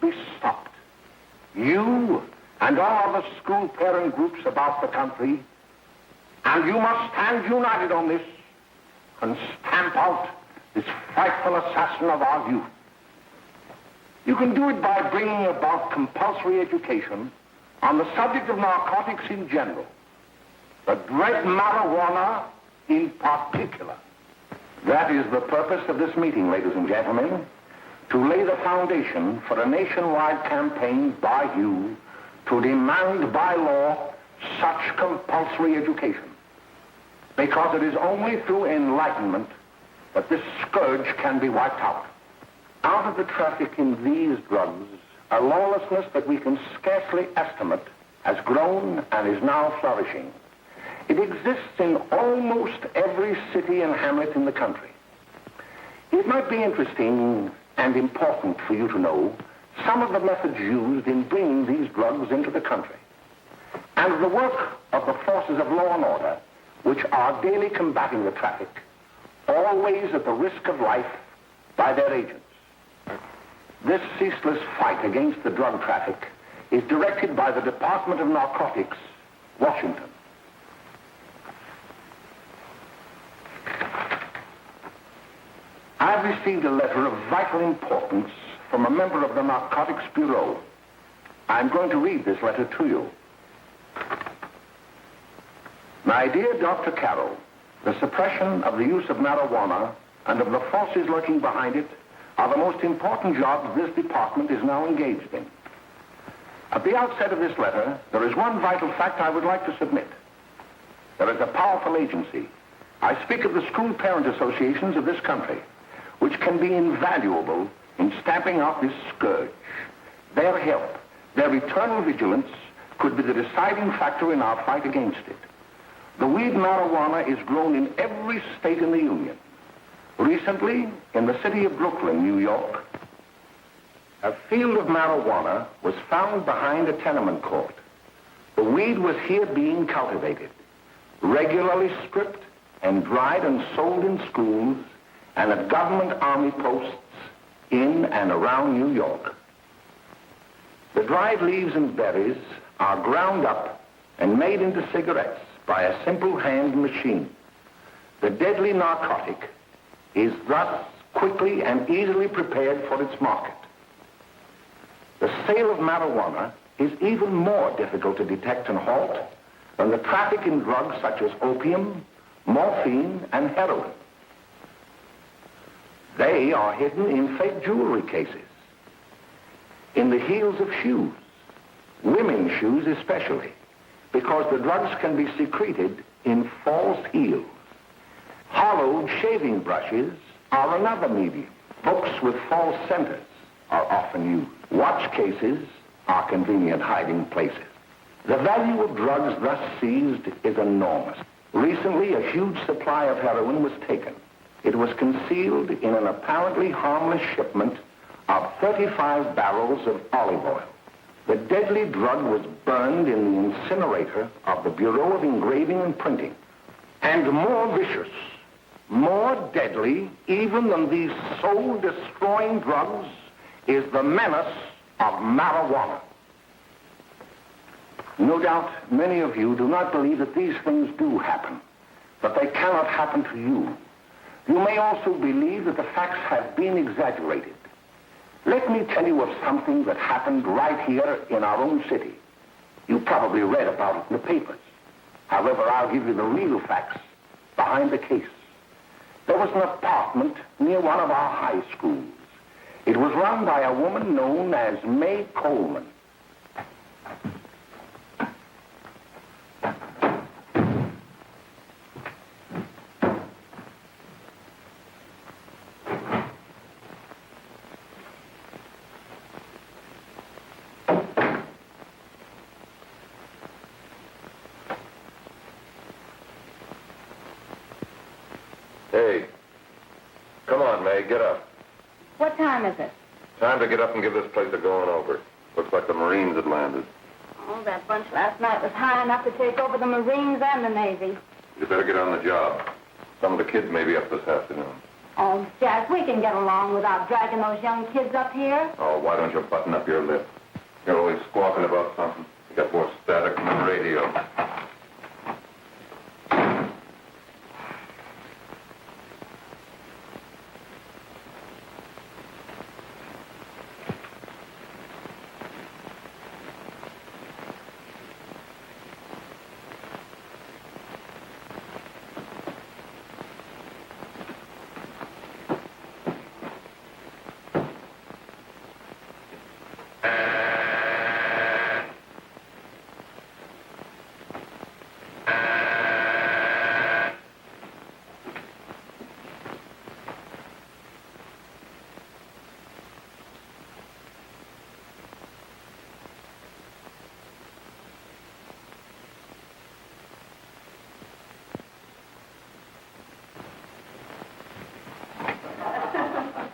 must be stopped. You and all other school parent groups about the country, and you must stand united on this and stamp out this frightful assassin of our youth. You can do it by bringing about compulsory education on the subject of narcotics in general, but dread marijuana in particular. That is the purpose of this meeting, ladies and gentlemen, to lay the foundation for a nationwide campaign by you to demand by law such compulsory education. Because it is only through enlightenment that this scourge can be wiped out. Out of the traffic in these drugs, a lawlessness that we can scarcely estimate has grown and is now flourishing. It exists in almost every city and hamlet in the country. It might be interesting and important for you to know some of the methods used in bringing these drugs into the country, and the work of the forces of law and order, which are daily combating the traffic, always at the risk of life, by their agents. This ceaseless fight against the drug traffic is directed by the Department of Narcotics, Washington. I've received a letter of vital importance from a member of the Narcotics Bureau. I'm going to read this letter to you. My dear Dr. Carroll, the suppression of the use of marijuana and of the forces lurking behind it are the most important jobs this department is now engaged in. At the outset of this letter, there is one vital fact I would like to submit. There is a powerful agency. I speak of the school parent associations of this country, which can be invaluable in stamping out this scourge. Their help, their eternal vigilance, could be the deciding factor in our fight against it. The weed marijuana is grown in every state in the Union. Recently, in the city of Brooklyn, New York, a field of marijuana was found behind a tenement court. The weed was here being cultivated, regularly stripped and dried and sold in schools and at government army posts in and around New York. The dried leaves and berries are ground up and made into cigarettes by a simple hand machine. The deadly narcotic is thus quickly and easily prepared for its market. The sale of marijuana is even more difficult to detect and halt than the traffic in drugs such as opium, morphine, and heroin. They are hidden in fake jewelry cases, in the heels of shoes, women's shoes especially, because the drugs can be secreted in false heels. Hollowed shaving brushes are another medium. Books with false centers are often used. Watch cases are convenient hiding places. The value of drugs thus seized is enormous. Recently, a huge supply of heroin was taken. It was concealed in an apparently harmless shipment of 35 barrels of olive oil. The deadly drug was burned in the incinerator of the Bureau of Engraving and Printing. And more vicious, more deadly, even than these soul-destroying drugs, is the menace of marijuana. No doubt many of you do not believe that these things do happen, but they cannot happen to you. You may also believe that the facts have been exaggerated. Let me tell you of something that happened right here in our own city. You probably read about it in the papers. However, I'll give you the real facts behind the case. There was an apartment near one of our high schools. It was run by a woman known as May Coleman. Hey, come on, May, get up. What time is it? Time to get up and give this place a going over. Looks like the Marines had landed. Oh, that bunch last night was high enough to take over the Marines and the Navy. You better get on the job. Some of the kids may be up this afternoon. Oh, Jack, we can get along without dragging those young kids up here. Oh, why don't you button up your lip? You're always squawking about something. You got more static than the radio.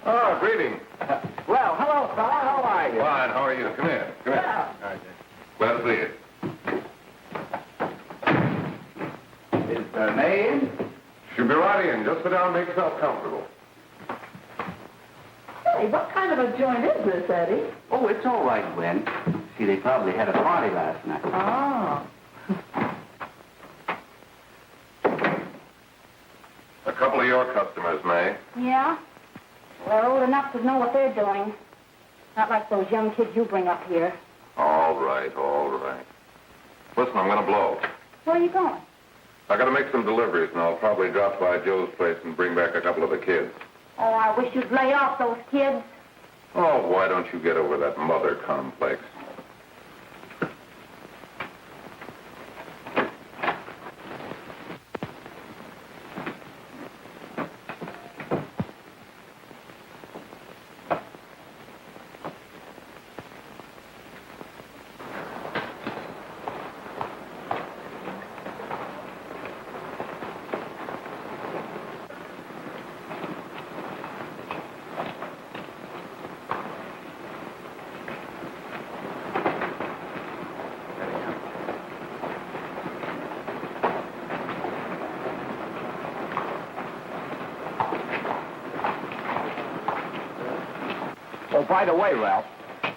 Oh, greetings. Well, hello, fella. How are you? Fine, how are you? Come here. Come here. Yeah. All right, glad to see you. Is the name? She'll be right in. Just sit down and make yourself comfortable. Hey, what kind of a joint is this, Eddie? Oh, it's all right, Gwen. See, they probably had a party last night. Oh. A couple of your customers, May. Yeah? Well, they're old enough to know what they're doing. Not like those young kids you bring up here. All right, all right. Listen, I'm going to blow. Where are you going? I got to make some deliveries, and I'll probably drop by Joe's place and bring back a couple of the kids. Oh, I wish you'd lay off those kids. Oh, why don't you get over that mother complex? Oh, by the way, Ralph,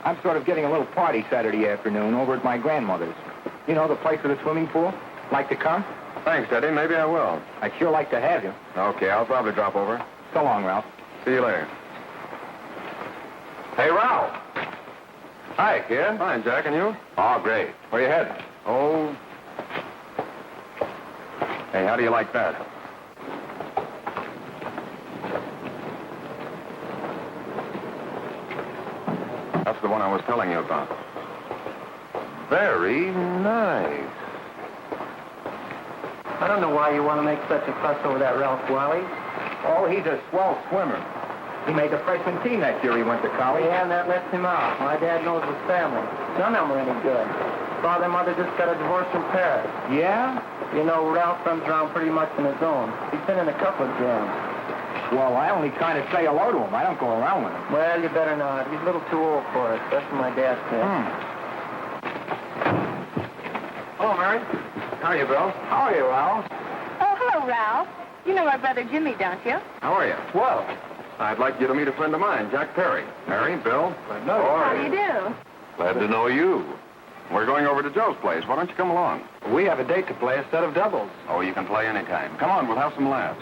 I'm sort of getting a little party Saturday afternoon over at my grandmother's. You know, the place with the swimming pool? Like to come? Thanks, Eddie. Maybe I will. I'd sure like to have you. Okay, I'll probably drop over. So long, Ralph. See you later. Hey, Ralph. Hi, kid. Fine, Jack, and you? Oh, great. Where you heading? Oh. Hey, how do you like that? That's the one I was telling you about. Very nice. I don't know why you want to make such a fuss over that Ralph Wiley. Oh, he's a swell swimmer. He made the freshman team that year he went to college. Yeah, and that lets him out. My dad knows his family. None of them are any good. Father and mother just got a divorce from Paris. Yeah? You know, Ralph runs around pretty much on his own. He's been in a couple of jams. Well, I only kind of say hello to him. I don't go around with him. Well, you better not. He's a little too old for it. That's what my dad said. Hello, Mary. How are you, Bill? How are you, Ralph? Oh, hello, Ralph. You know my brother Jimmy, don't you? How are you? Well, I'd like you to meet a friend of mine, Jack Perry. Mary, Bill. How do you do? Glad to know you. We're going over to Joe's place. Why don't you come along? we have a date to play, a set of doubles. Oh, you can play anytime. Come on, we'll have some laughs.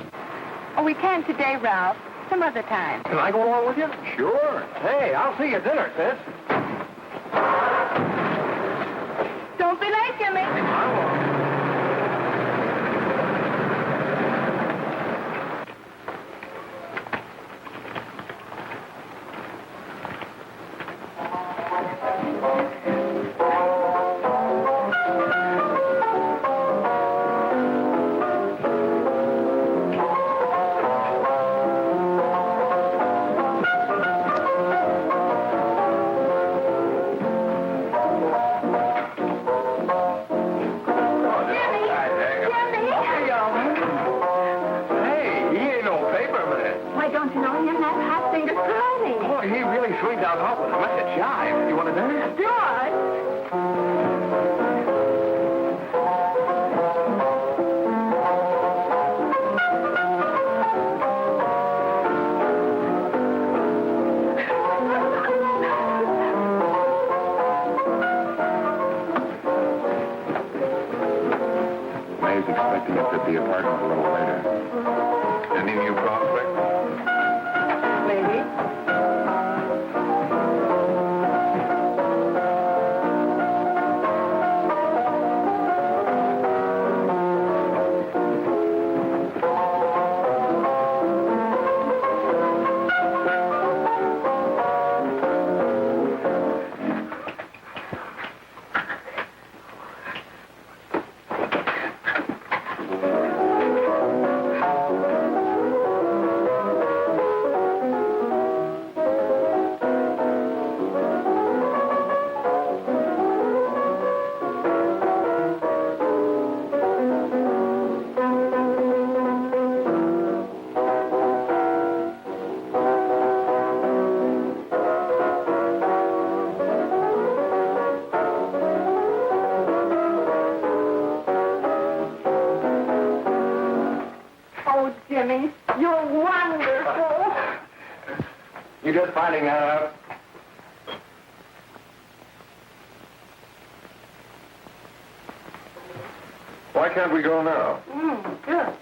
Oh, we can't today, Ralph. Some other time. Can I go along with you? Sure. Hey, I'll see you at dinner, sis. Don't be late, Jimmy. Swing down hot with him. That's a jive. You want to dance? George! expecting us at the apartment a little later. Any new prospects? Maybe. Jimmy, you're wonderful. You just finding that out? Why can't we go now? Good.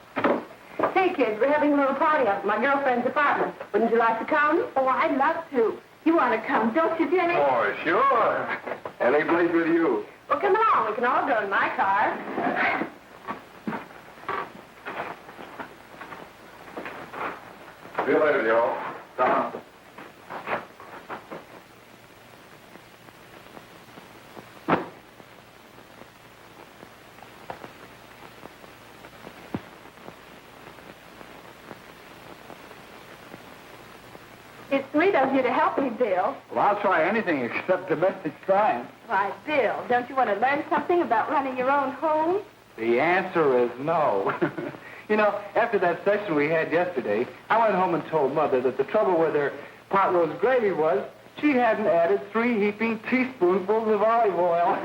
Hey, kids, we're having a little party up at my girlfriend's apartment. Wouldn't you like to come? Oh, I'd love to. You want to come, don't you, Jimmy? Oh, sure. Any place with you. Well, come along. We can all go in my car. See you later, Joe. Uh-huh. It's sweet of you to help me, Bill. Well, I'll try anything except domestic science. Why, Bill, don't you want to learn something about running your own home? The answer is no. You know, after that session we had yesterday, I went home and told Mother that the trouble with her pot roast gravy was she hadn't added 3 heaping teaspoonfuls of olive oil.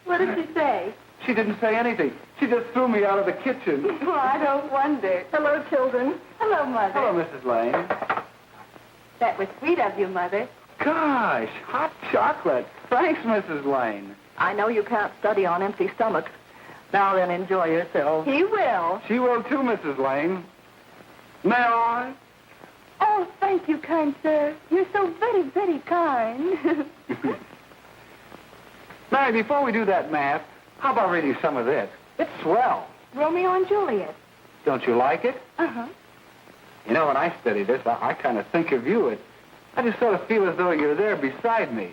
What did she say? She didn't say anything. She just threw me out of the kitchen. Oh, I don't wonder. Hello, children. Hello, Mother. Hello, Mrs. Lane. That was sweet of you, Mother. Gosh, hot chocolate. Thanks, Mrs. Lane. I know you can't study on empty stomachs. Now then, enjoy yourself. He will. She will too, Mrs. Lane. May I? Oh, thank you, kind sir. You're so very, very kind. Mary, before we do that math, how about reading some of this? It's swell. Romeo and Juliet. Don't you like it? Uh-huh. You know, when I study this, I kind of think of you. I just sort of feel as though you're there beside me.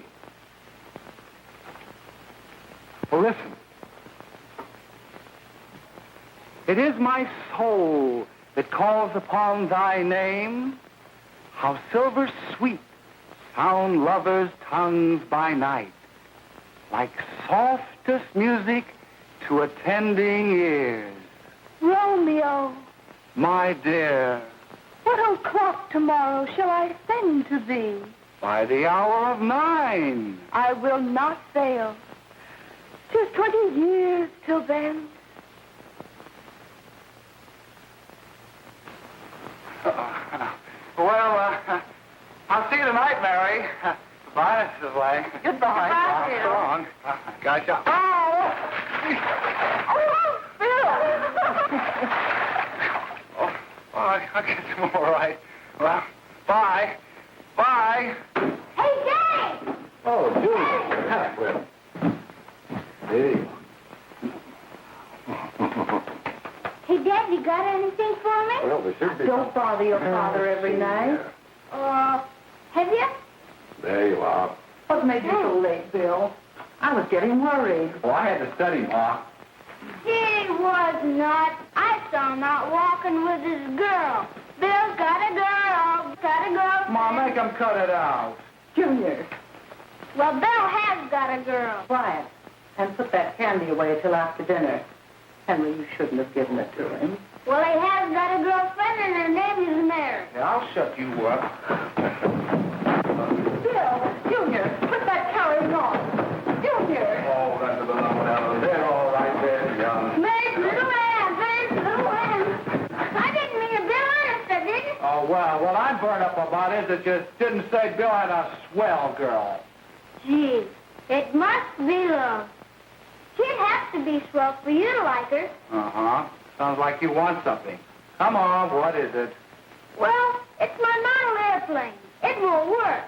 Well, listen. It is my soul that calls upon thy name. How silver sweet sound lovers' tongues by night, like softest music to attending ears. Romeo, My dear, what o'clock tomorrow shall I send to thee? by the hour of 9. I will not fail. 'Tis 20 years till then. I'll see you tonight, Mary. Goodbye, Mrs. Lane. Goodbye. Goodbye, Bill. So long. Gotcha. Oh, I guess I'm all right. Well, bye. Bye. Hey, Jay! Oh, Julie. Well, hey. Hey, Dad, you got anything for me? Well, there should be. Don't bother your father every night. Have you? There you are. What made you so late, Bill? I was getting worried. Well, I had to study, Ma. He was not. I saw him out walking with his girl. Bill's got a girl. Got a girl. Ma, make him cut it out. Junior, Well, Bill has got a girl. quiet. And put that candy away till after dinner. Henry, you shouldn't have given it to him. Well, he has got a girlfriend, and her name is Mary. Yeah, I'll shut you up. Bill, Junior, put that carrying on. Junior! Oh, that's a little down there, all right there, young. Mary's little lamb, Mary's little lamb. I didn't mean to Bill honest, I didn't. Oh, well, what I'm burned up about is that you didn't say Bill had a swell girl. Gee, it must be love. She'd have to be swell for you to like her. Uh-huh. Sounds like you want something. Come on, what is it? Well, it's my model airplane. It won't work.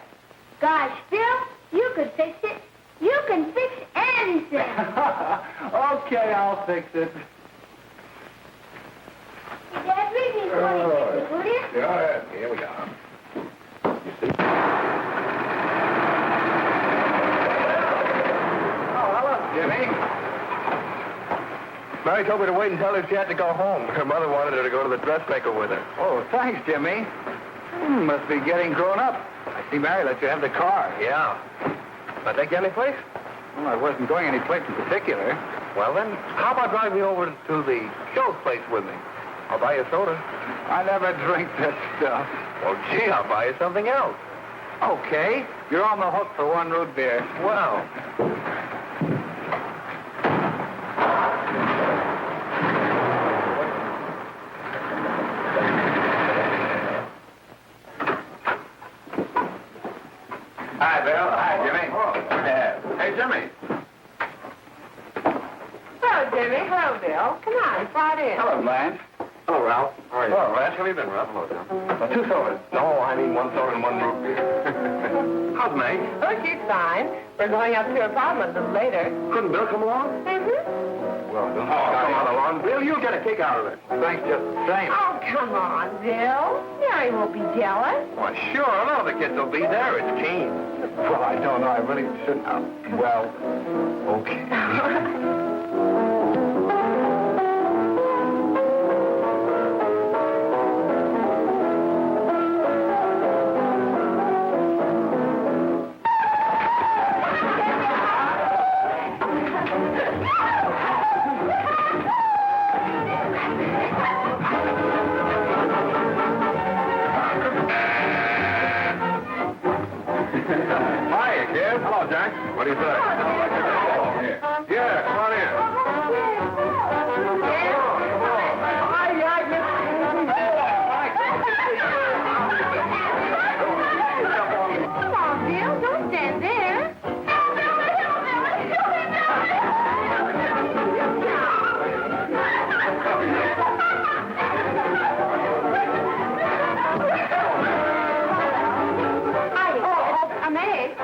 Gosh, Phil, you could fix it. You can fix anything. Okay, I'll fix it. Dad, read me 26, will you? Yeah, here we are. You see? Oh, hello, Jimmy. Mary told me to wait and tell her she had to go home. Her mother wanted her to go to the dressmaker with her. Oh, thanks, Jimmy. Must be getting grown up. I see Mary let you have the car. Yeah. Can I take you any place? Well, I wasn't going any place in particular. Well, then, how about driving me over to the show's place with me? I'll buy you a soda. I never drink that stuff. Well, gee, I'll buy you something else. Okay, you're on the hook for one root beer. Well. Hi, Bill. Hi, Jimmy. Hey, Jimmy. Hello, Jimmy. Hello, Bill. Come on, slide in. Hello, Blanche. Hello, Ralph. How are you? Hello, Ralph. How have you been, Ralph? Hello, Tom. 2 sodas. No, I mean 1 soda and 1 root beer. How's May? Oh, she's fine. We're going up to her apartment a little later. Couldn't Bill come along? Mm-hmm. Well, don't Come on along, Bill. You'll get a kick out of it. Thanks just the same. Oh, come on, Bill. Mary won't be jealous. Why, sure. None of the kids will be there. It's Gene. Well, I don't know. I really shouldn't. Well, okay. Hiya, kid. Hello, Jack. What do you say? Yeah, come on in. Come on, Bill. Don't stand there.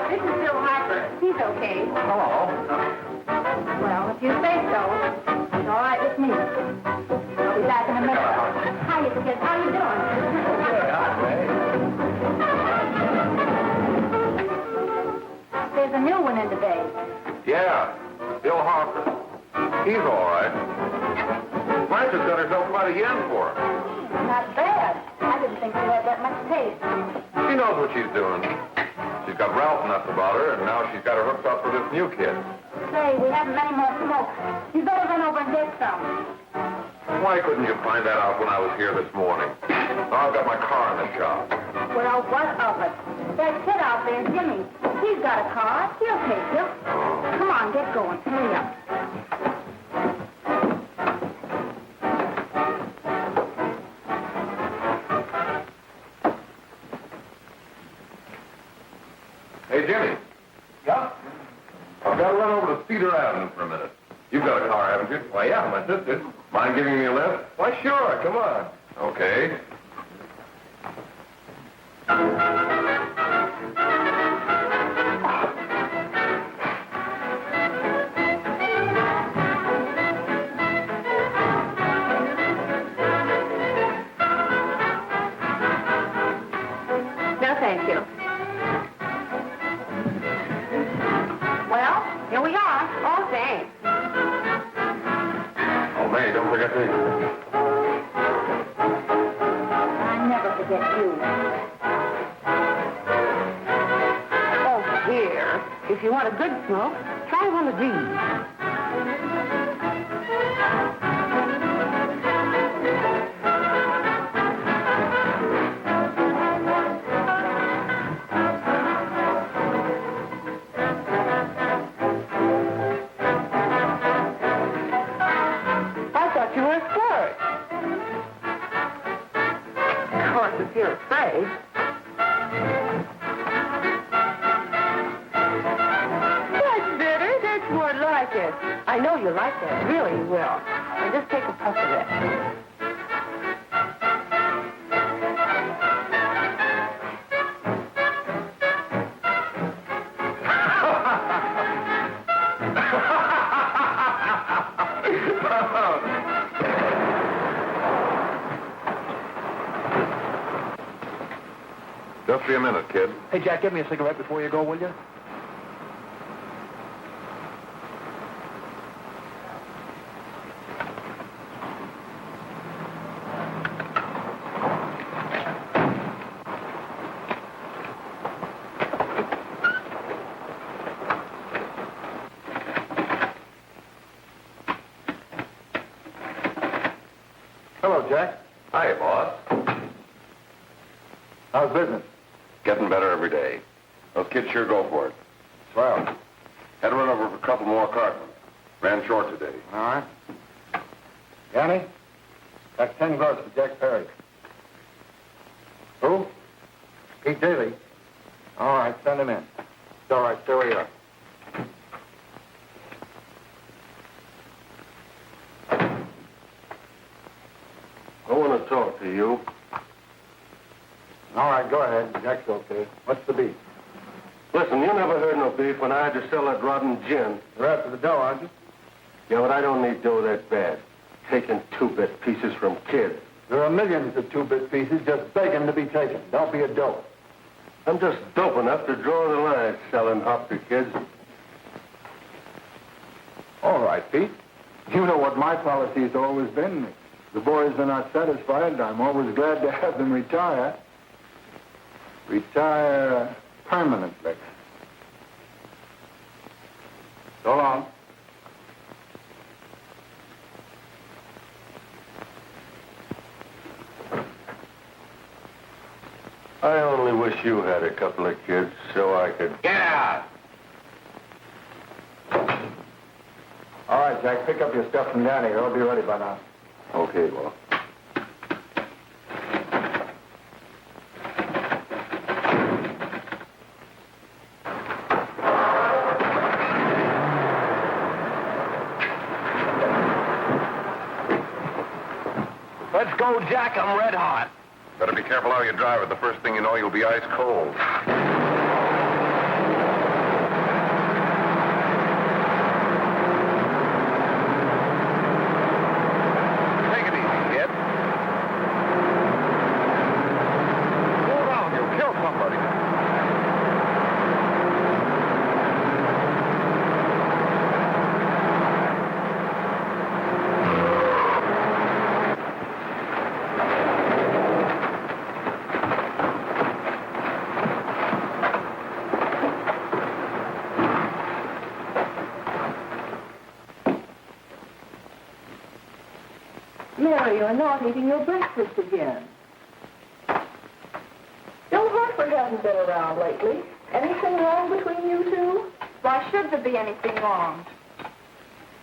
This is Bill Harper. He's okay. Hello. Well, if you say so, it's all right with me. I'll be back in a minute. Hiya, kids. How you doing? There's a new one in the bay. Yeah, Bill Harper. He's all right. Blanche's got herself quite a yen for him. Not bad. I didn't think she had that much taste. She knows what she's doing. She's got Ralph nuts about her, and now she's got her hooked up with this new kid. Say, we haven't many more smoke. You better run over and get some. Why couldn't you find that out when I was here this morning? Now I've got my car in the shop. Well, what of it? That kid out there, Jimmy, he's got a car. He'll take you. Come on, get going. Hurry up. Hey, Jimmy. Yeah? I've got to run over to Cedar Avenue for a minute. You've got a car, haven't you? Why, yeah, my sister. Mind giving me a lift? Why, sure. Come on. Okay. No, thank you. Well, here we are. Oh, thanks. Oh, May, don't forget me. I never forget you. Oh, dear. If you want a good smoke, try one of these. You were a flirt. Of course, if you're afraid. That's better. That's more like like it. I know you like that. Really, you will. And just take a puff of that. Just be a minute, kid. Hey, Jack, give me a cigarette before you go, will you? Hello, Jack. Hi, boss. How's business? Getting better every day. Those kids sure go for it. Swell. Had to run over for a couple more cartons. Ran short today. All right. Yanni, that's 10 gross for Jack Perry. Who? Pete Daly. All right, send him in. It's all right, stay where you are. I want to talk to you. All right, go ahead. Jack's okay. What's the beef? Listen, you never heard no beef when I had to sell that rotten gin. You're after the dough, aren't you? Yeah, but I don't need dough that bad. Taking two-bit pieces from kids. There are millions of two-bit pieces just begging to be taken. Don't be a dope. I'm just dope enough to draw the line selling hop to kids. All right, Pete. You know what my policy's always been. If the boys are not satisfied, I'm always glad to have them retire. Retire permanently. So long. I only wish you had a couple of kids so I could... Get out! All right, Jack, pick up your stuff from Danny. I'll be ready by now. Okay, well. Let's go, Jack. I'm red hot. Better be careful how you drive it. The first thing you know, you'll be ice cold. Take it easy, kid. Go around. You'll kill somebody. Mary, you're not eating your breakfast again. Bill Hartford hasn't been around lately. Anything wrong between you two? Why should there be anything wrong?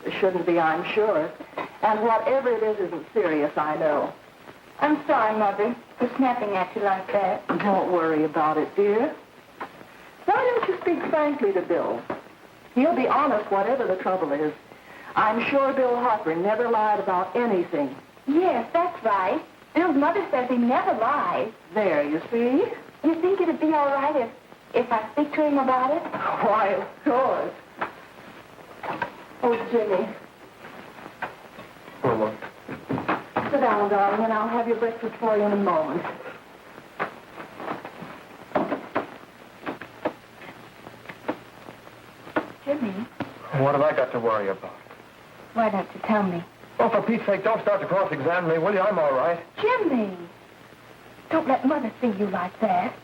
There shouldn't be, I'm sure. And whatever it is isn't serious, I know. I'm sorry, Mother, for snapping at you like that. Don't worry about it, dear. Why don't you speak frankly to Bill? He'll be honest whatever the trouble is. I'm sure Bill Harper never lied about anything. Yes, that's right. Bill's mother says he never lies. There, you see? You think it'd be all right if I speak to him about it? Why, of course. Oh, Jimmy. Oh, look. Sit down, darling, and I'll have your breakfast for you in a moment. Jimmy, What have I got to worry about? why don't you tell me? Oh, for Pete's sake, don't start to cross-examine me, will you? I'm all right. Jimmy! Don't let Mother see you like that.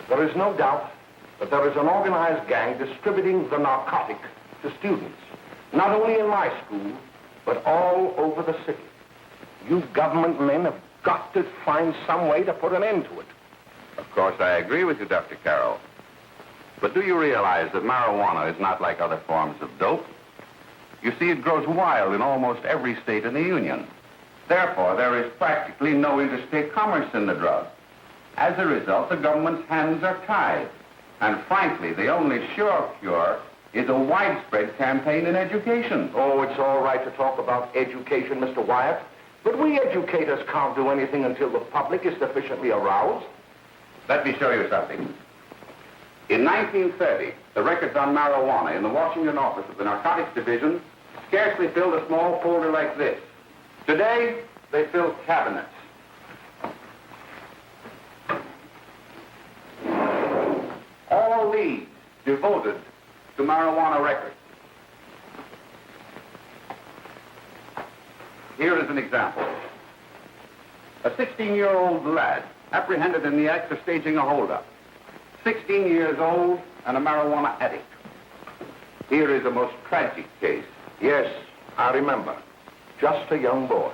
There is no doubt that there is an organized gang distributing the narcotic to students, not only in my school, but all over the city. You government men have got to find some way to put an end to it. Of course, I agree with you, Dr. Carroll. But do you realize that marijuana is not like other forms of dope? You see, it grows wild in almost every state in the Union. Therefore, there is practically no interstate commerce in the drug. As a result, the government's hands are tied. And frankly, the only sure cure is a widespread campaign in education. Oh, it's all right to talk about education, Mr. Wyatt. But we educators can't do anything until the public is sufficiently aroused. Let me show you something. In 1930, the records on marijuana in the Washington office of the Narcotics Division scarcely filled a small folder like this. Today, they fill cabinets. All these devoted to marijuana records. Here is an example. A 16-year-old lad apprehended in the act of staging a holdup. 16 years old and a marijuana addict. Here is a most tragic case. Yes, I remember. Just a young boy.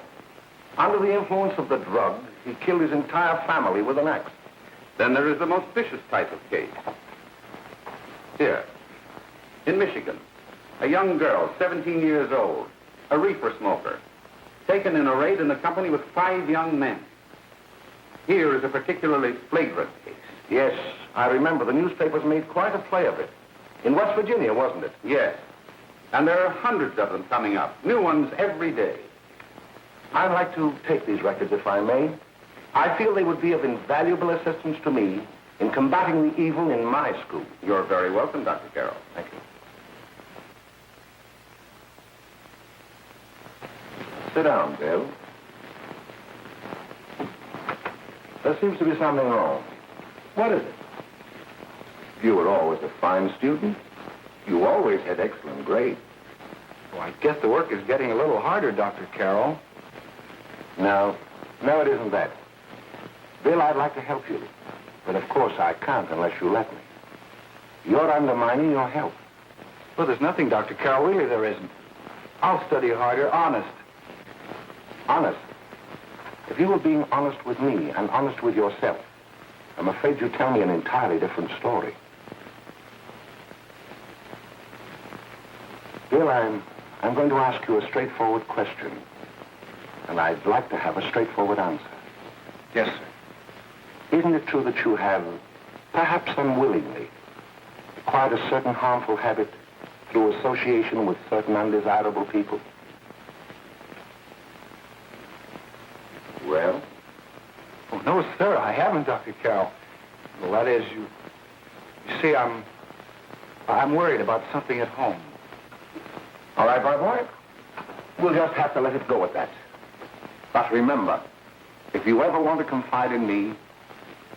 Under the influence of the drug, he killed his entire family with an axe. Then there is the most vicious type of case. Here, in Michigan, a young girl, 17 years old, a reefer smoker, taken in a raid in the company with 5 young men. Here is a particularly flagrant case. Yes, I remember. The newspapers made quite a play of it. In West Virginia, wasn't it? Yes. And there are hundreds of them coming up, new ones every day. I'd like to take these records, if I may. I feel they would be of invaluable assistance to me in combating the evil in my school. You're very welcome, Dr. Carroll. Thank you. Sit down, Bill. There seems to be something wrong. What is it? You were always a fine student. You always had excellent grades. Well, I guess the work is getting a little harder, Dr. Carroll. No, it isn't that. Bill, I'd like to help you. But of course I can't unless you let me. You're undermining your health. Well, there's nothing, Dr. Carroll. Really, there isn't. I'll study harder, honest. Honest? If you were being honest with me and honest with yourself, I'm afraid you'd tell me an entirely different story. Bill, I'm going to ask you a straightforward question. And I'd like to have a straightforward answer. Yes, sir. Isn't it true that you have, perhaps unwillingly, acquired a certain harmful habit through association with certain undesirable people? Well? Oh, no, sir, I haven't, Dr. Carroll. Well, that is, you see, I'm worried about something at home. All right, my boy. We'll just have to let it go at that. But remember, if you ever want to confide in me,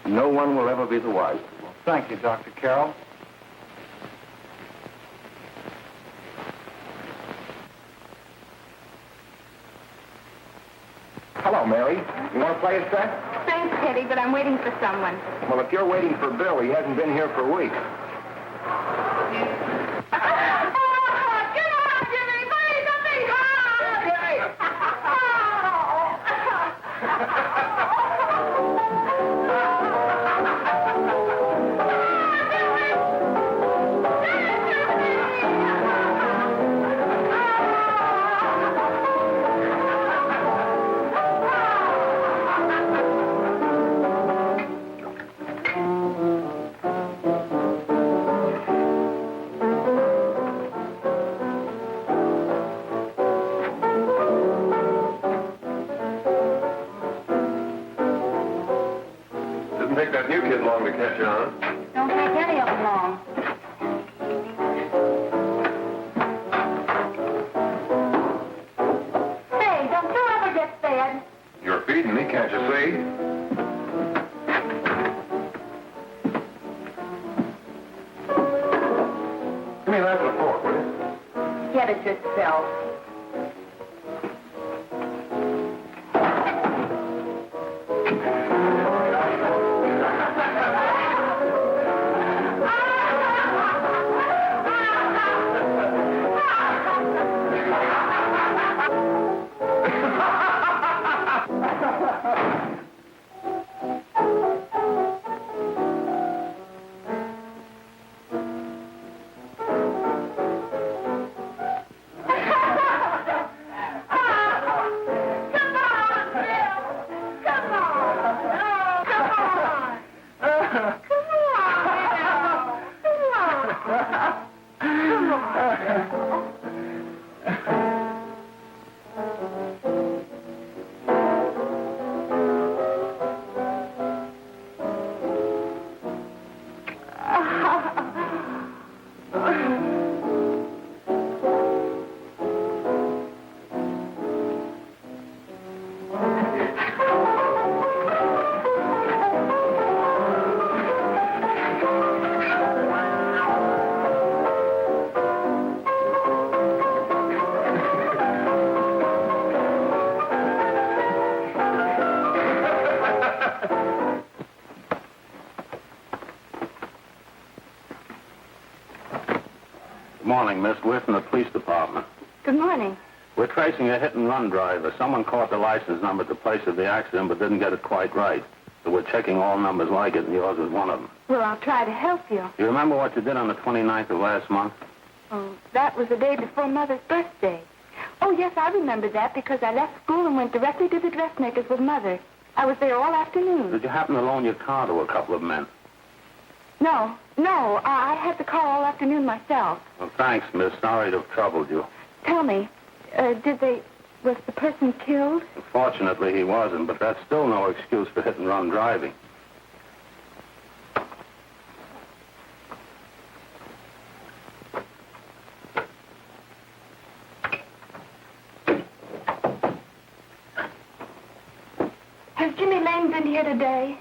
no one will ever be the wiser. Well, thank you, Dr. Carroll. Hello, Mary. You want to play a set? Thanks, Teddy, but I'm waiting for someone. Well, if you're waiting for Bill, he hasn't been here for weeks. Take that new kid long to catch on. Don't take any of them long. Say, don't you ever get fed? You're feeding me, can't you see? Give me that with a fork, will you? Get it yourself. Morning, Miss. We're from the police department. Good morning. We're tracing a hit-and-run driver. Someone caught the license number at the place of the accident but didn't get it quite right. So we're checking all numbers like it, and yours is one of them. Well, I'll try to help you. You remember what you did on the 29th of last month? Oh, that was the day before Mother's birthday. Oh, yes, I remember that because I left school and went directly to the dressmaker's with Mother. I was there all afternoon. Did you happen to loan your car to a couple of men? No, I had the car all afternoon myself. Well, thanks, miss. Sorry to have troubled you. Tell me, was the person killed? Fortunately, he wasn't, but that's still no excuse for hit-and-run driving. Has Jimmy Lane been here today?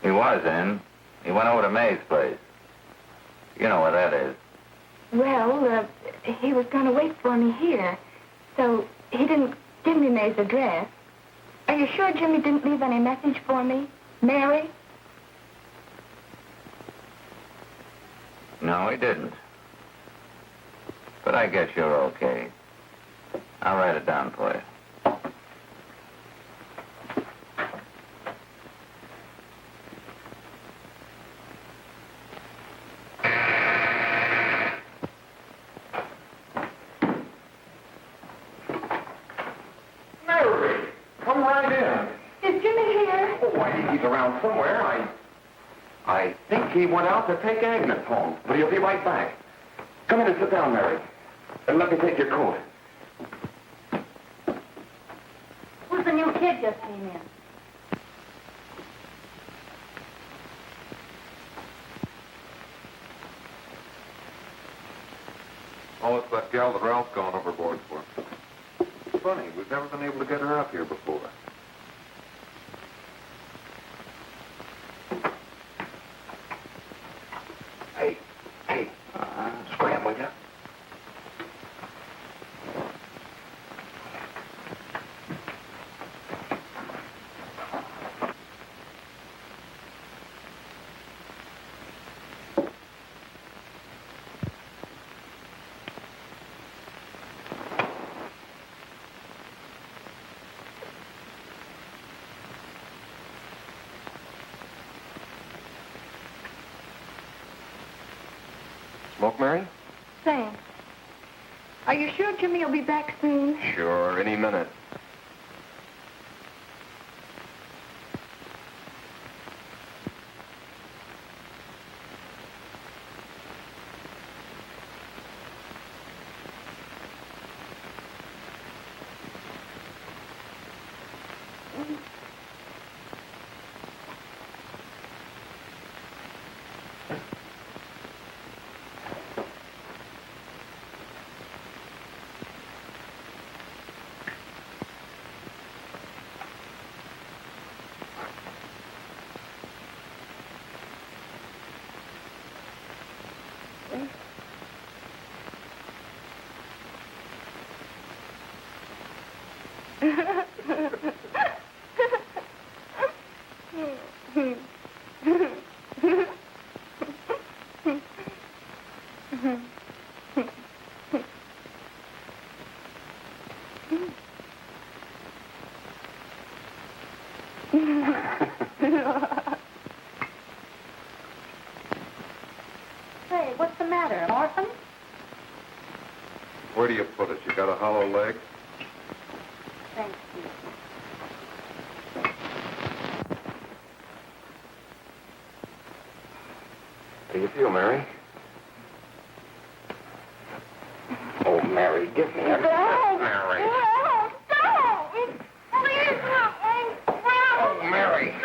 He was in. He went over to May's place. You know where that is. Well, he was going to wait for me here, so he didn't give me May's address. Are you sure Jimmy didn't leave any message for me? Mary? No, he didn't. But I guess you're okay. I'll write it down for you. Around somewhere. I think he went out to take Agnes home, but he'll be right back. Come in and sit down, Mary. And let me take your coat. Who's the new kid just came in? Oh, it's that gal that Ralph's gone overboard for. Funny, we've never been able to get her up here before. Hey, scram, will ya? Smoke, Mary? Thanks. Are you sure Jimmy will be back soon? Sure, any minute. Say, what's the matter? An orphan? Where do you put it? You got a hollow leg? Thank you. How do you feel, Mary? Oh, Mary, give me a... Mary. Oh, Mary.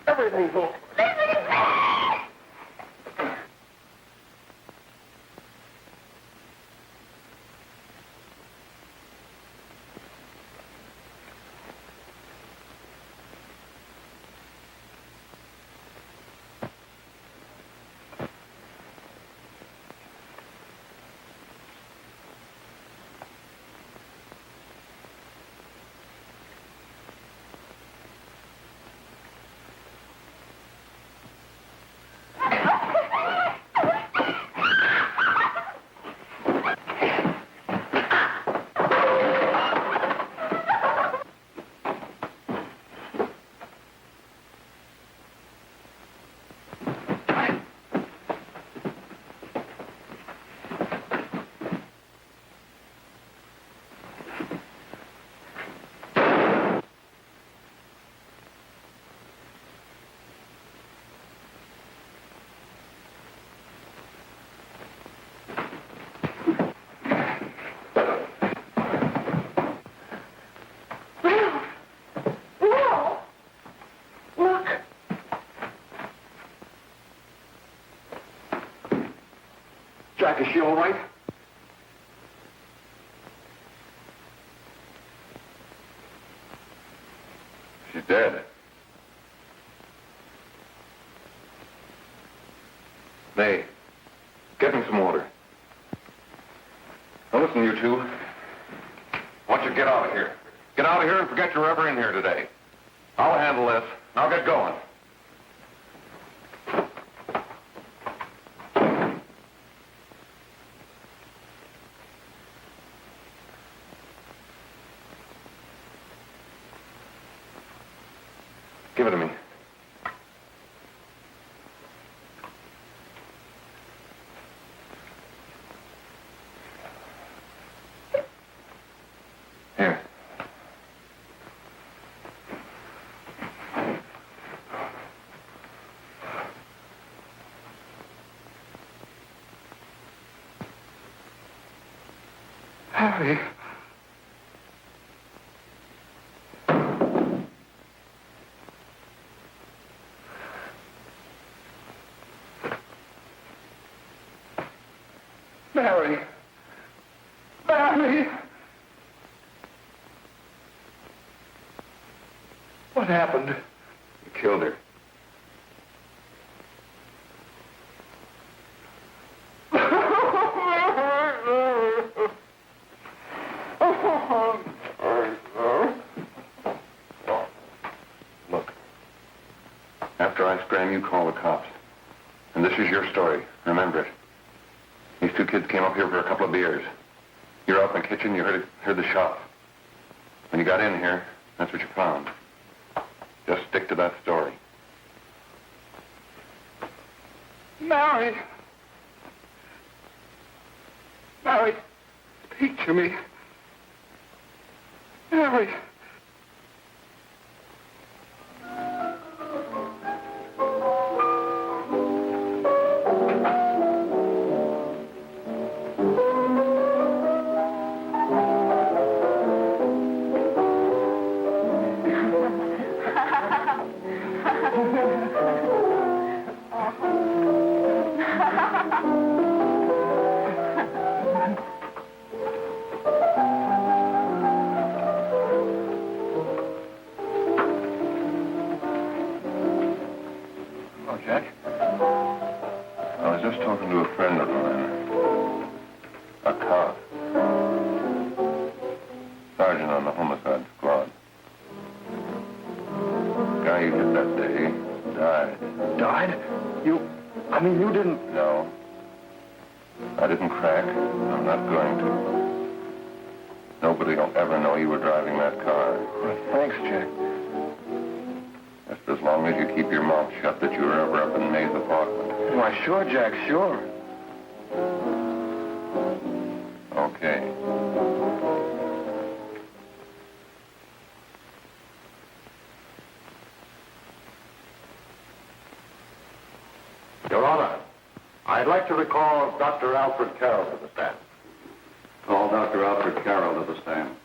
Everything's over. Jack, is she all right? She's dead. May, get me some water. Now listen, you two. I want you to get out of here. Get out of here and forget you're ever in here today. I'll handle this. Now get going. Give it to me. Here. Harry. Mary. Mary. What happened? You killed her. Look. After I scram, you call the cops. And this is your story. Remember it. These two kids came up here for a couple of beers. You're out in the kitchen, you heard the shot. When you got in here, that's what you found. Just stick to that story. Mary. Mary, speak to me. Mary. Jack. I was just talking to a friend of mine. A cop. Sergeant on the homicide squad. Guy you hit that day died. Died? You didn't... No. I didn't crack. I'm not going to. Nobody will ever know you were driving that car. Well, thanks, Jack. Just as long as you keep your mouth shut that you were ever up in May's apartment. Why, sure, Jack, sure. Okay. Your Honor, I'd like to recall Dr. Alfred Carroll to the stand. Call Dr. Alfred Carroll to the stand.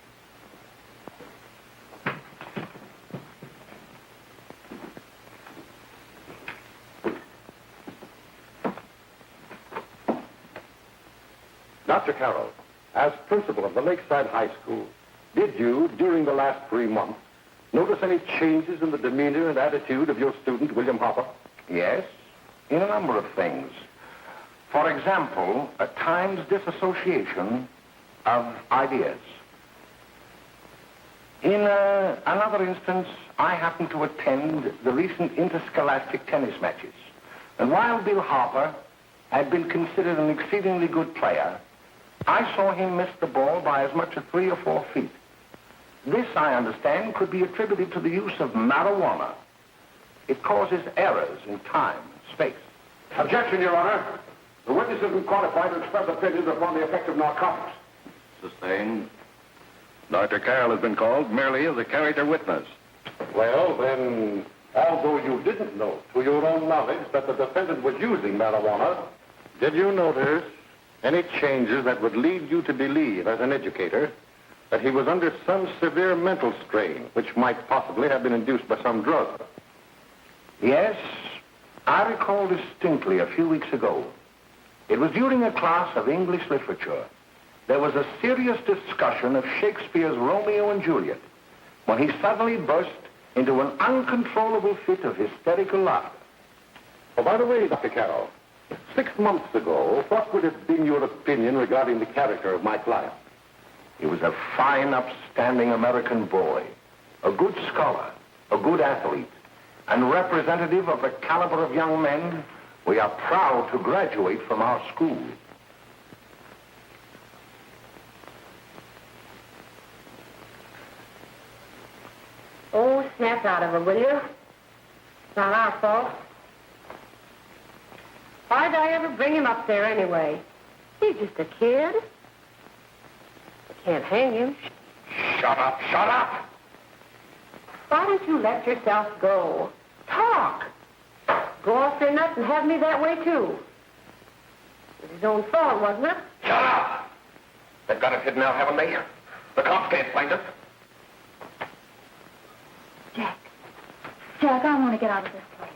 Dr. Carroll, as principal of the Lakeside High School, did you, during the last 3 months, notice any changes in the demeanor and attitude of your student, William Hopper? Yes, in a number of things. For example, at times disassociation of ideas. In another instance, I happened to attend the recent interscholastic tennis matches. And while Bill Harper had been considered an exceedingly good player, I saw him miss the ball by as much as 3 or 4 feet. This, I understand, could be attributed to the use of marijuana. It causes errors in time and space. Objection, Your Honor. The witness has been qualified to express opinions upon the effect of narcotics. Sustained. Dr. Carroll has been called merely as a character witness. Well, then, although you didn't know to your own knowledge that the defendant was using marijuana, did you notice any changes that would lead you to believe, as an educator, that he was under some severe mental strain, which might possibly have been induced by some drug? Yes, I recall distinctly a few weeks ago. It was during a class of English literature. There was a serious discussion of Shakespeare's Romeo and Juliet when he suddenly burst into an uncontrollable fit of hysterical laughter. Oh, by the way, Dr. Carroll, 6 months ago, what would have been your opinion regarding the character of my client? He was a fine, upstanding American boy, a good scholar, a good athlete, and representative of the caliber of young men we are proud to graduate from our school. Oh, snap out of it, will you? It's not our fault. Why'd I ever bring him up there anyway? He's just a kid. I can't hang him. Shut up, shut up! Why don't you let yourself go? Talk. Go off your nuts and have me that way, too. It was his own fault, wasn't it? Shut up! They've got us hidden out, haven't they? The cops can't find us. Jack, I want to get out of this place.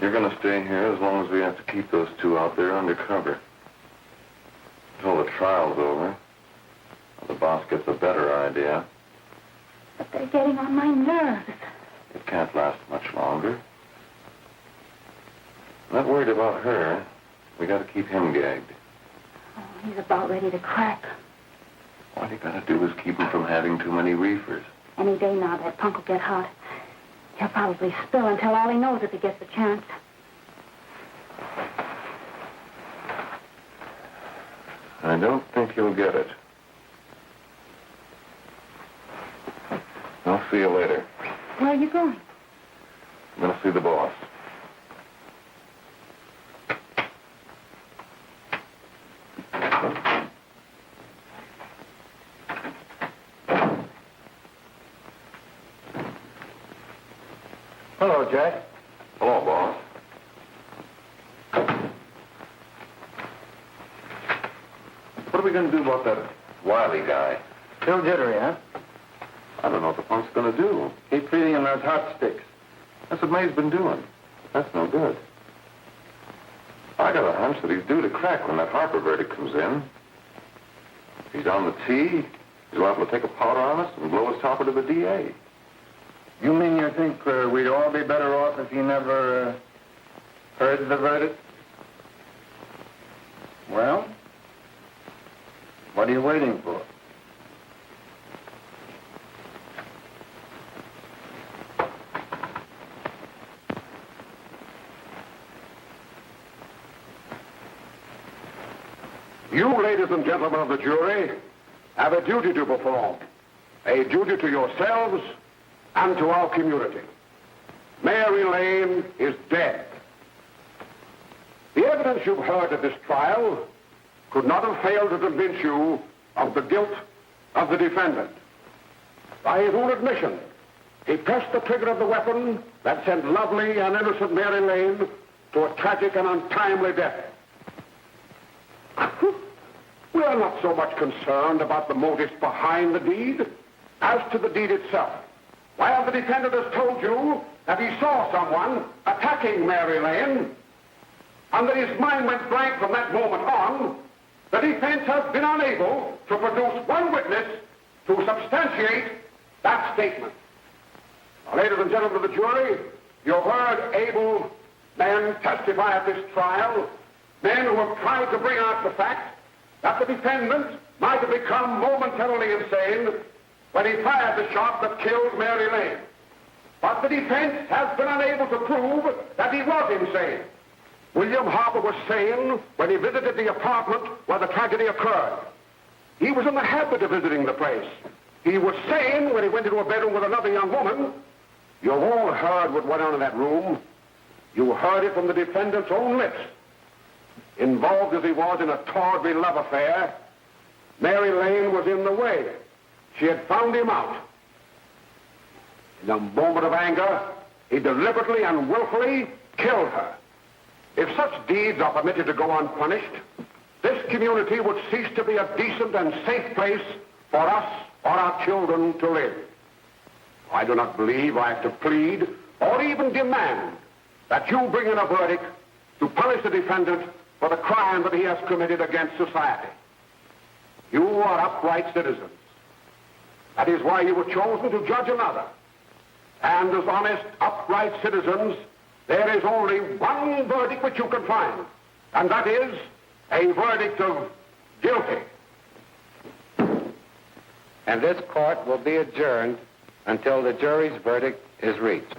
You're going to stay here as long as we have to keep those two out there undercover. Until the trial's over. The boss gets a better idea. But they're getting on my nerves. It can't last much longer. I'm not worried about her. We got to keep him gagged. Oh, he's about ready to crack. All you got to do is keep him from having too many reefers. Any day now, that punk will get hot. He'll probably spill and tell all he knows if he gets the chance. I don't think you'll get it. I'll see you later. Where are you going? I'm going to see the boss. Hello, Jack. Hello, boss. What are we going to do about that Wiley guy? Still jittery, huh? I don't know what the punk's going to do. Keep feeding him those hot sticks. That's what May's been doing. That's no good. I got a hunch that he's due to crack when that Harper verdict comes in. If he's on the tee, he's liable to take a powder on us and blow his topper to the DA. You mean you think we'd all be better off if he never heard the verdict? Well, what are you waiting for? You, ladies ladies and gentlemen of the jury, have a duty to perform. A duty to yourselves and to our community. Mary Lane is dead. The evidence you've heard at this trial could not have failed to convince you of the guilt of the defendant. By his own admission, he pressed the trigger of the weapon that sent lovely and innocent Mary Lane to a tragic and untimely death. We are not so much concerned about the motives behind the deed as to the deed itself. While the defendant has told you that he saw someone attacking Mary Lane and that his mind went blank from that moment on, the defense has been unable to produce one witness to substantiate that statement. Now, ladies and gentlemen of the jury, you've heard able men testify at this trial, men who have tried to bring out the fact that the defendant might have become momentarily insane when he fired the shot that killed Mary Lane. But the defense has been unable to prove that he was insane. William Harper was sane when he visited the apartment where the tragedy occurred. He was in the habit of visiting the place. He was sane when he went into a bedroom with another young woman. You've all heard what went on in that room. You heard it from the defendant's own lips. Involved as he was in a tawdry love affair, Mary Lane was in the way. She had found him out. In a moment of anger, he deliberately and willfully killed her. If such deeds are permitted to go unpunished, this community would cease to be a decent and safe place for us or our children to live. I do not believe I have to plead or even demand that you bring in a verdict to punish the defendant for the crime that he has committed against society. You are upright citizens. That is why you were chosen to judge another. And as honest, upright citizens, there is only one verdict which you can find, and that is a verdict of guilty. And this court will be adjourned until the jury's verdict is reached.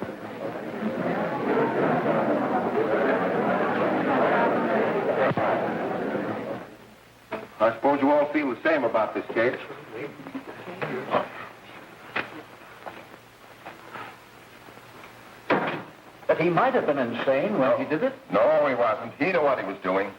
I suppose you all feel the same about this case. But he might have been insane when he did it. No, he wasn't. He knew what he was doing.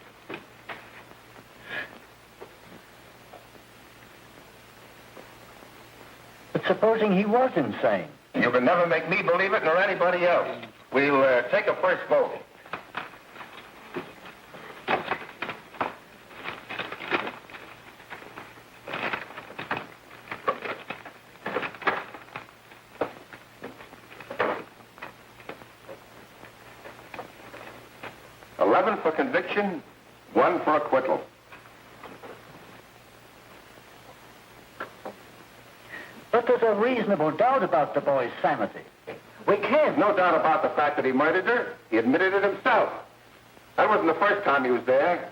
But supposing he was insane? You can never make me believe it, nor anybody else. We'll take a first vote. For conviction, 1 for acquittal. But there's a reasonable doubt about the boy's sanity. We can't. No doubt about the fact that he murdered her. He admitted it himself. That wasn't the first time he was there.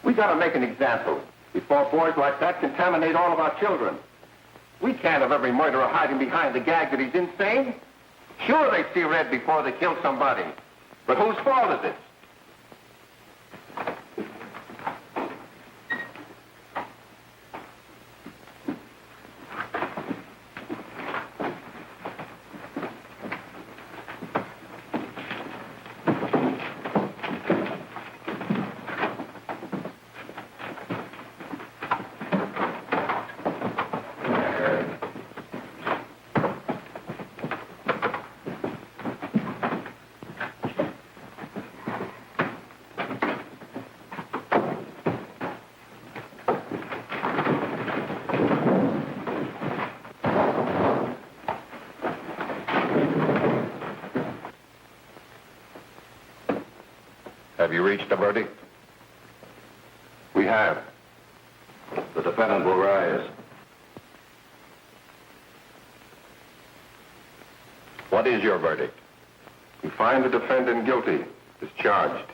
We gotta make an example before boys like that contaminate all of our children. We can't have every murderer hiding behind the gag that he's insane. Sure, they see red before they kill somebody. But whose fault is it? Have you reached a verdict? We have. The defendant will rise. What is your verdict? We find the defendant guilty, discharged.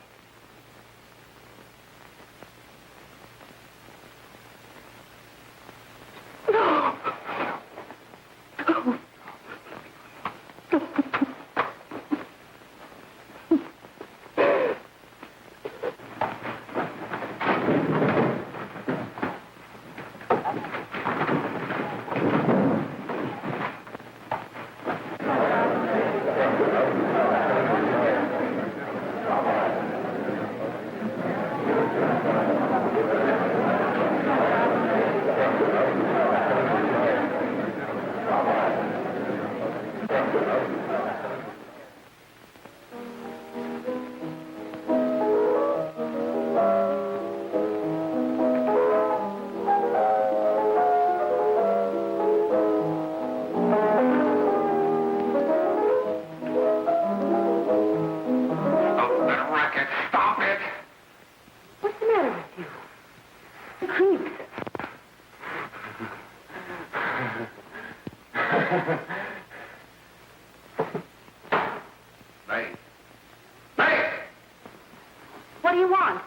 What do you want?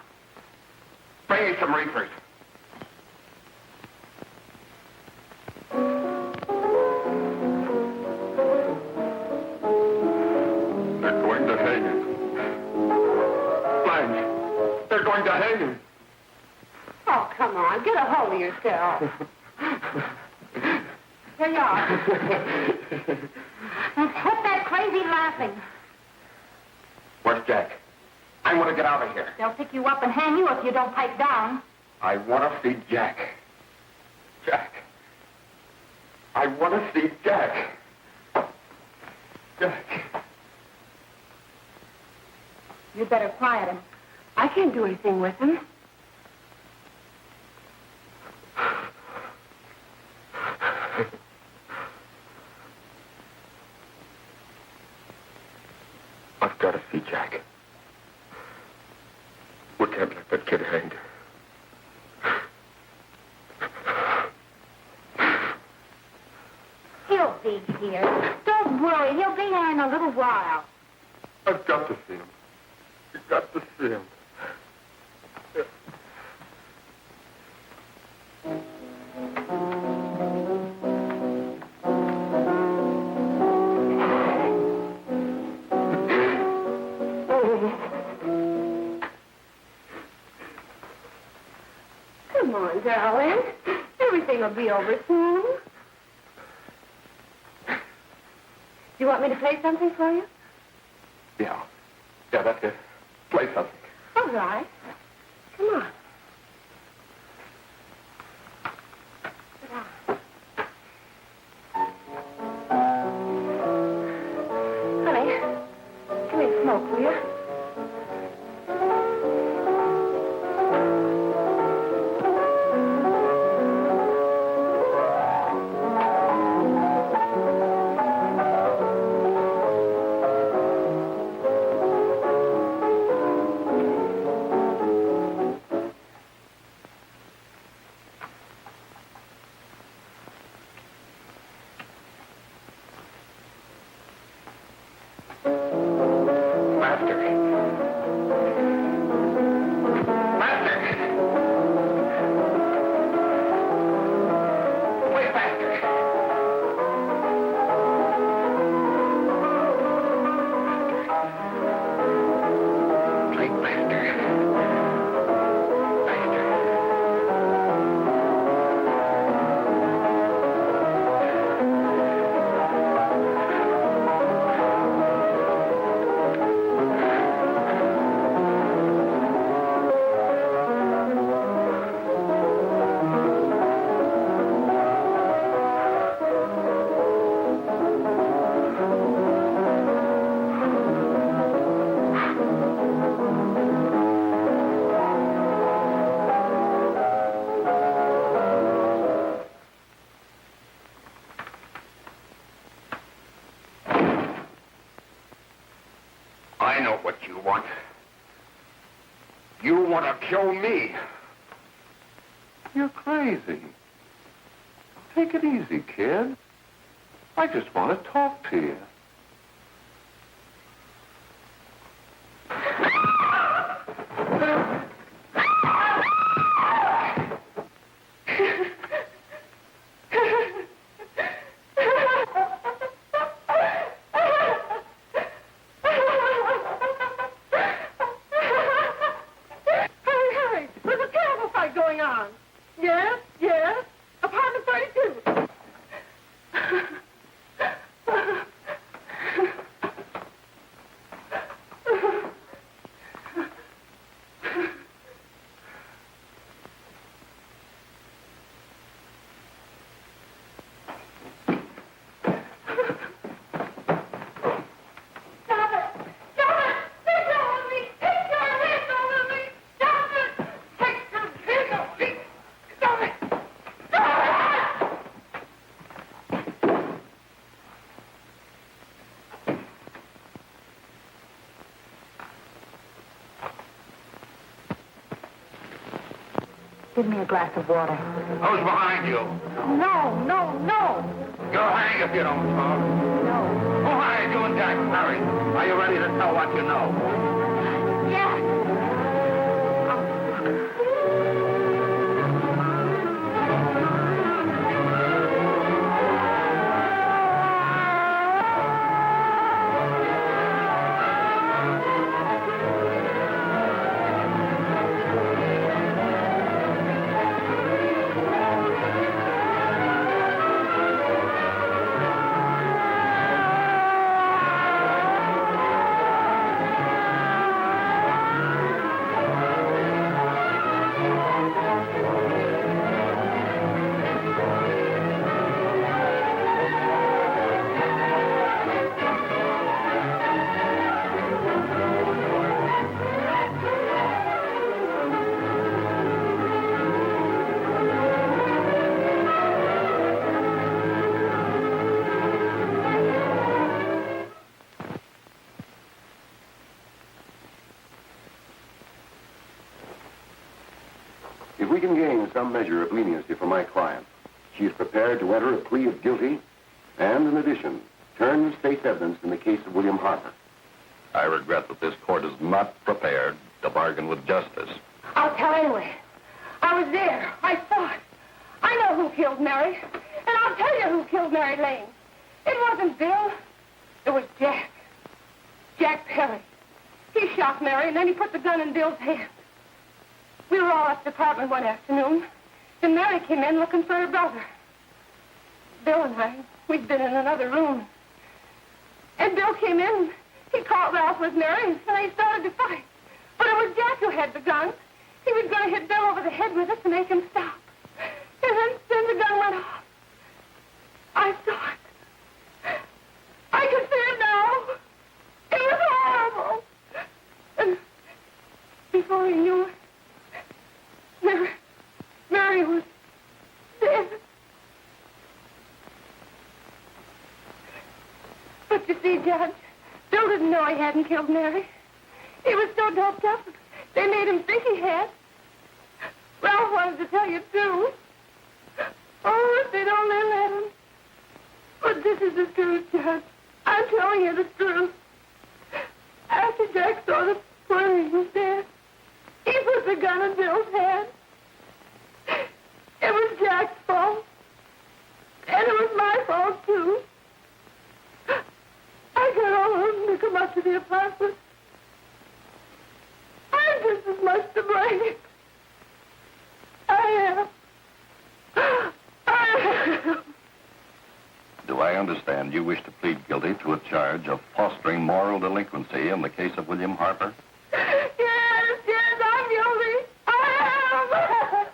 Bring me some reefers. They're going to hang him. Blanche, they're going to hang him. Oh, come on. Get a hold of yourself. Here you are. And quit that crazy laughing. Where's Jack? I want to get out of here. They'll pick you up and hang you if you don't pipe down. I want to see Jack. Jack. I want to see Jack. Jack. You'd better quiet him. I can't do anything with him. I've got to see Jack. We can't let that kid hang. He'll be here. Don't worry. He'll be here in a little while. I've got to see him. You've got to see him. Come on, darling. Everything will be over soon. Do you want me to play something for you? Yeah. Yeah, that's it. Play something. All right. Come on. Sit down. Honey, give me a smoke, will you? I know what you want. You want to kill me. You're crazy. Take it easy, kid. I just want to talk to you. Give me a glass of water. Who's behind you? No, no, no. You'll hang if you don't talk. No. Who hired you and Jack? Hurry. Are you ready to tell what you know? Jack. If we can gain some measure of leniency for my client, she is prepared to enter a plea of guilty and, in addition, turn the state's evidence in the case of William Harper. I regret that this court is not prepared to bargain with justice. I'll tell anyway. I was there. I saw it. I know who killed Mary. And I'll tell you who killed Mary Lane. It wasn't Bill. It was Jack. Jack Perry. He shot Mary, and then he put the gun in Bill's hand. We were all at the apartment one afternoon, and Mary came in looking for her brother. Bill and I, we'd been in another room. And Bill came in. He called Ralph with Mary, and they started to fight. But it was Jack who had the gun. He was going to hit Bill over the head with it to make him stop. And then the gun went off. I saw it. I can see it now. It was horrible. And before he knew it, Mary was dead. But you see, Judge, Bill didn't know he hadn't killed Mary. He was so doped up, they made him think he had. Ralph wanted to tell you, too. Oh, if they don't let him. But this is the truth, Judge. I'm telling you the truth. After Jack saw the where he was dead, he put the gun in Bill's hand. It was Jack's fault. And it was my fault, too. I got all of them to come up to the apartment. I'm just as much to blame. I am. Do I understand you wish to plead guilty to a charge of fostering moral delinquency in the case of William Harper? Yes, I'm guilty. I am.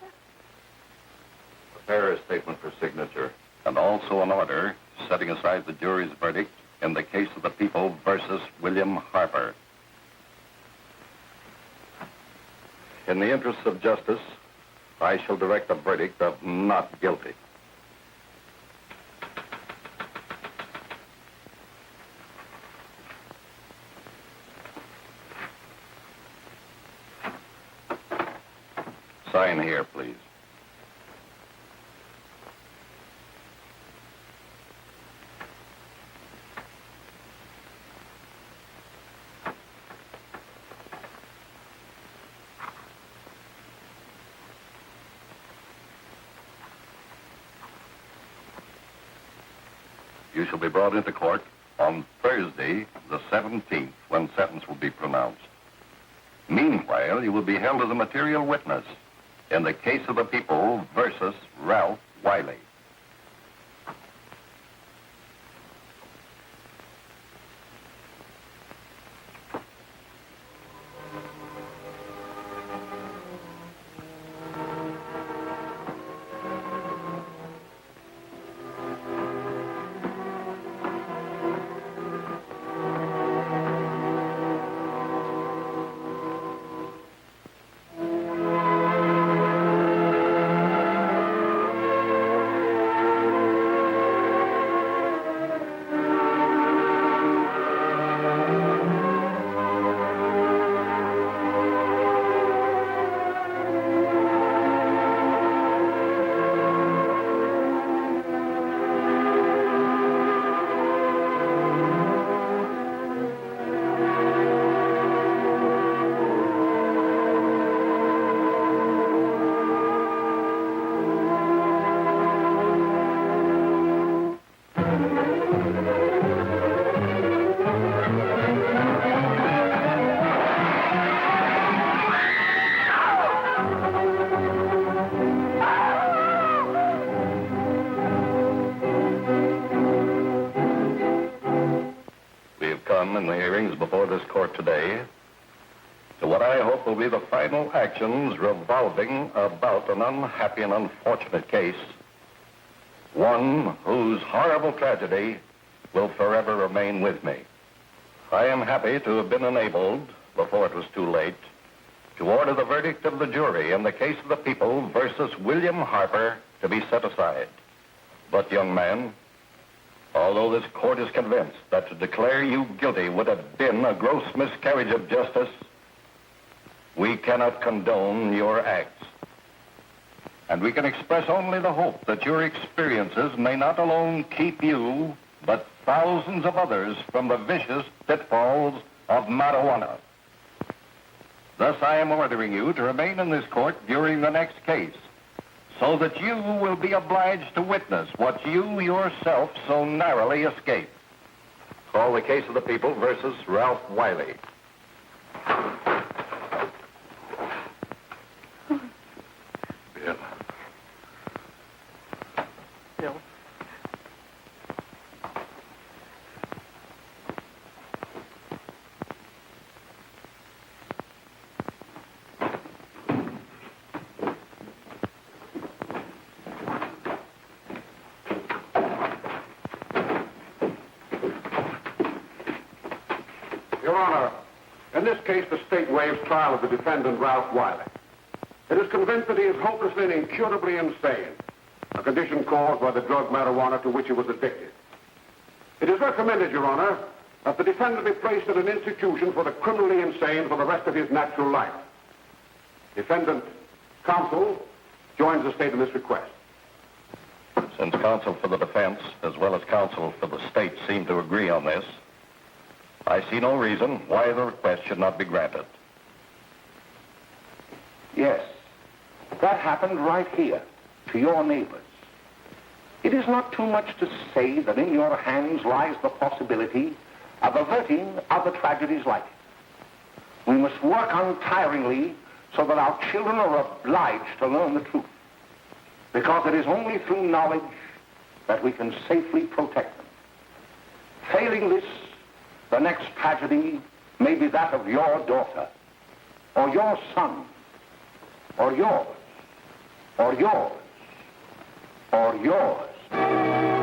Prepare a statement for signature, and also an order setting aside the jury's verdict in the case of the people versus William Harper. In the interests of justice, I shall direct a verdict of not guilty. Sign here, please. You shall be brought into court on Thursday, the 17th, when sentence will be pronounced. Meanwhile, you will be held as a material witness in the case of the people versus Ralph Wiley. come in the hearings before this court today to what I hope will be the final actions revolving about an unhappy and unfortunate case, one whose horrible tragedy will forever remain with me. I am happy to have been enabled, before it was too late, to order the verdict of the jury in the case of the people versus William Harper to be set aside. But, young man, although this court is convinced that to declare you guilty would have been a gross miscarriage of justice, we cannot condone your acts. And we can express only the hope that your experiences may not alone keep you, but thousands of others from the vicious pitfalls of marijuana. Thus, I am ordering you to remain in this court during the next case, so that you will be obliged to witness what you yourself so narrowly escaped. Call the case of the people versus Ralph Wiley. Bill. Bill. Your Honor, in this case, the state waives trial of the defendant, Ralph Wiley. It is convinced that he is hopelessly and incurably insane, a condition caused by the drug marijuana to which he was addicted. It is recommended, Your Honor, that the defendant be placed in an institution for the criminally insane for the rest of his natural life. Defendant counsel joins the state in this request. Since counsel for the defense, as well as counsel for the state, seem to agree on this, I see no reason why the request should not be granted. Yes, that happened right here, to your neighbors. It is not too much to say that in your hands lies the possibility of averting other tragedies like it. We must work untiringly so that our children are obliged to learn the truth, because it is only through knowledge that we can safely protect them. Failing this, the next tragedy may be that of your daughter, or your son, or yours, or yours, or yours.